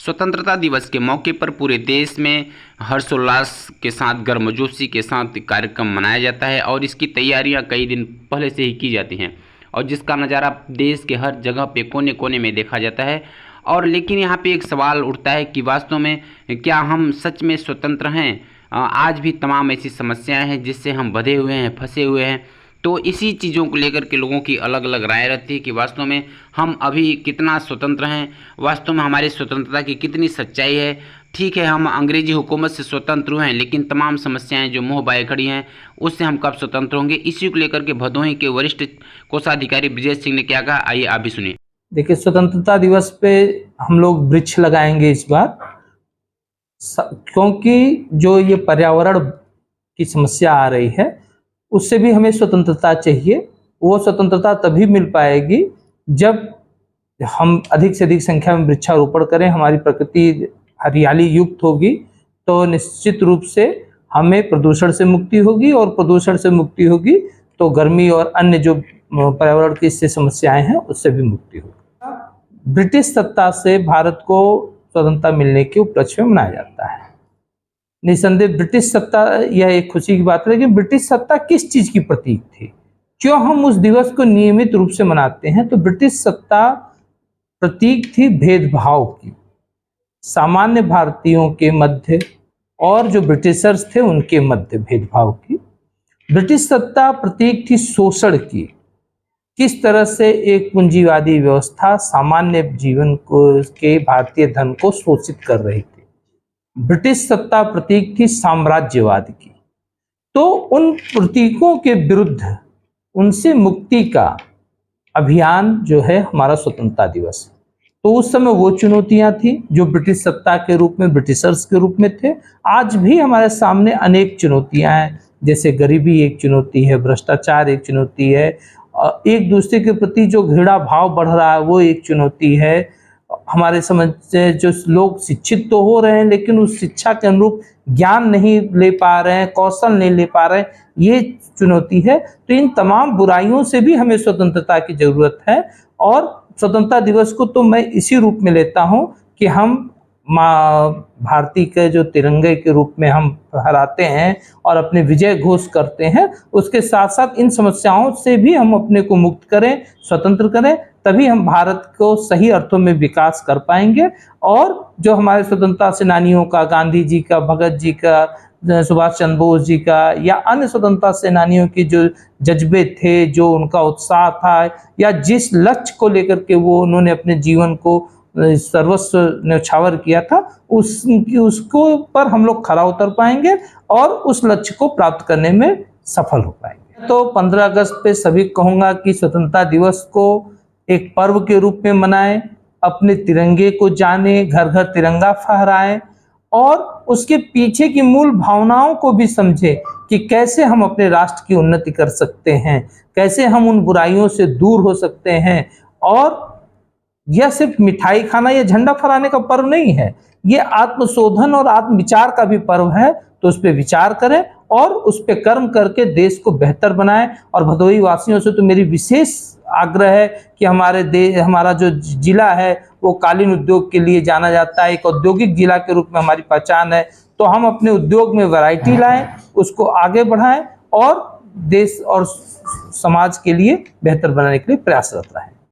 स्वतंत्रता दिवस के मौके पर पूरे देश में हर्षोल्लास के साथ गर्मजोशी के साथ कार्यक्रम मनाया जाता है और इसकी तैयारियां कई दिन पहले से ही की जाती हैं और जिसका नज़ारा देश के हर जगह पे कोने कोने में देखा जाता है। और लेकिन यहाँ पे एक सवाल उठता है कि वास्तव में क्या हम सच में स्वतंत्र हैं? आज भी तमाम ऐसी समस्याएं हैं जिससे हम बंधे हुए हैं, फंसे हुए हैं। तो इसी चीज़ों को लेकर के लोगों की अलग अलग राय रहती है कि वास्तव में हम अभी कितना स्वतंत्र हैं, वास्तव में हमारी स्वतंत्रता की कितनी सच्चाई है। ठीक है, हम अंग्रेजी हुकूमत से स्वतंत्र हुए हैं, लेकिन तमाम समस्याएं जो मुँह बाए खड़ी हैं उससे हम कब स्वतंत्र होंगे? इसी को लेकर के भदोही के वरिष्ठ कोषाधिकारी ब्रजेश सिंह ने क्या कहा, आइए आप भी सुनिए। देखिए, स्वतंत्रता दिवस पे हम लोग वृक्ष लगाएंगे इस बार, क्योंकि जो ये पर्यावरण की समस्या आ रही है उससे भी हमें स्वतंत्रता चाहिए। वो स्वतंत्रता तभी मिल पाएगी जब हम अधिक से अधिक संख्या में वृक्षारोपण करें, हमारी प्रकृति हरियाली युक्त होगी तो निश्चित रूप से हमें प्रदूषण से मुक्ति होगी, और प्रदूषण से मुक्ति होगी तो गर्मी और अन्य जो पर्यावरण की इससे समस्याएं हैं उससे भी मुक्ति होगी। ब्रिटिश सत्ता से भारत को स्वतंत्रता मिलने के उपलक्ष्य में मनाया जाता है। निसंदेह ब्रिटिश सत्ता, यह एक खुशी की बात है, लेकिन ब्रिटिश सत्ता किस चीज की प्रतीक थी? क्यों हम उस दिवस को नियमित रूप से मनाते हैं? तो ब्रिटिश सत्ता प्रतीक थी भेदभाव की, सामान्य भारतीयों के मध्य और जो ब्रिटिशर्स थे उनके मध्य भेदभाव की। ब्रिटिश सत्ता प्रतीक थी शोषण की, किस तरह से एक पूंजीवादी व्यवस्था सामान्य जीवन को के भारतीय धन को शोषित कर रही थी। ब्रिटिश सत्ता प्रतीक थी साम्राज्यवाद की। तो उन प्रतीकों के विरुद्ध उनसे मुक्ति का अभियान जो है हमारा स्वतंत्रता दिवस। तो उस समय वो चुनौतियां थी जो ब्रिटिश सत्ता के रूप में, ब्रिटिशर्स के रूप में थे। आज भी हमारे सामने अनेक चुनौतियां हैं, जैसे गरीबी एक चुनौती है, भ्रष्टाचार एक चुनौती है, एक दूसरे के प्रति जो घृणा भाव बढ़ रहा है वो एक चुनौती है। हमारे समझ से जो लोग शिक्षित तो हो रहे हैं लेकिन उस शिक्षा के अनुरूप ज्ञान नहीं ले पा रहे हैं, कौशल नहीं ले पा रहे हैं, ये चुनौती है। तो इन तमाम बुराइयों से भी हमें स्वतंत्रता की जरूरत है। और स्वतंत्रता दिवस को तो मैं इसी रूप में लेता हूँ कि हम माँ भारती के जो तिरंगे के रूप में हम फहराते हैं और अपने विजय घोष करते हैं, उसके साथ साथ इन समस्याओं से भी हम अपने को मुक्त करें, स्वतंत्र करें, तभी हम भारत को सही अर्थों में विकास कर पाएंगे। और जो हमारे स्वतंत्रता सेनानियों का, गांधी जी का, भगत जी का, सुभाष चंद्र बोस जी का या अन्य स्वतंत्रता सेनानियों की जो जज्बे थे, जो उनका उत्साह था, या जिस लक्ष्य को लेकर के वो उन्होंने अपने जीवन को सर्वस्व न्यौछावर किया था, उसको पर हम लोग खरा उतर पाएंगे और उस लक्ष्य को प्राप्त करने में सफल हो पाएंगे। तो 15 अगस्त पे सभी कहूँगा कि स्वतंत्रता दिवस को एक पर्व के रूप में मनाएं, अपने तिरंगे को जाने, घर घर तिरंगा फहराएं और उसके पीछे की मूल भावनाओं को भी समझें कि कैसे हम अपने राष्ट्र की उन्नति कर सकते हैं, कैसे हम उन बुराइयों से दूर हो सकते हैं। और यह सिर्फ मिठाई खाना या झंडा फहराने का पर्व नहीं है, ये आत्मशोधन और आत्मविचार का भी पर्व है। तो उस पर विचार करें और उस पर कर्म करके देश को बेहतर बनाएं। और भदोही वासियों से तो मेरी विशेष आग्रह है कि हमारा जो जिला है वो कालीन उद्योग के लिए जाना जाता है, एक औद्योगिक जिला के रूप में हमारी पहचान है। तो हम अपने उद्योग में वैरायटी लाएं, उसको आगे बढ़ाएं और देश और समाज के लिए बेहतर बनाने के लिए प्रयासरत रहें।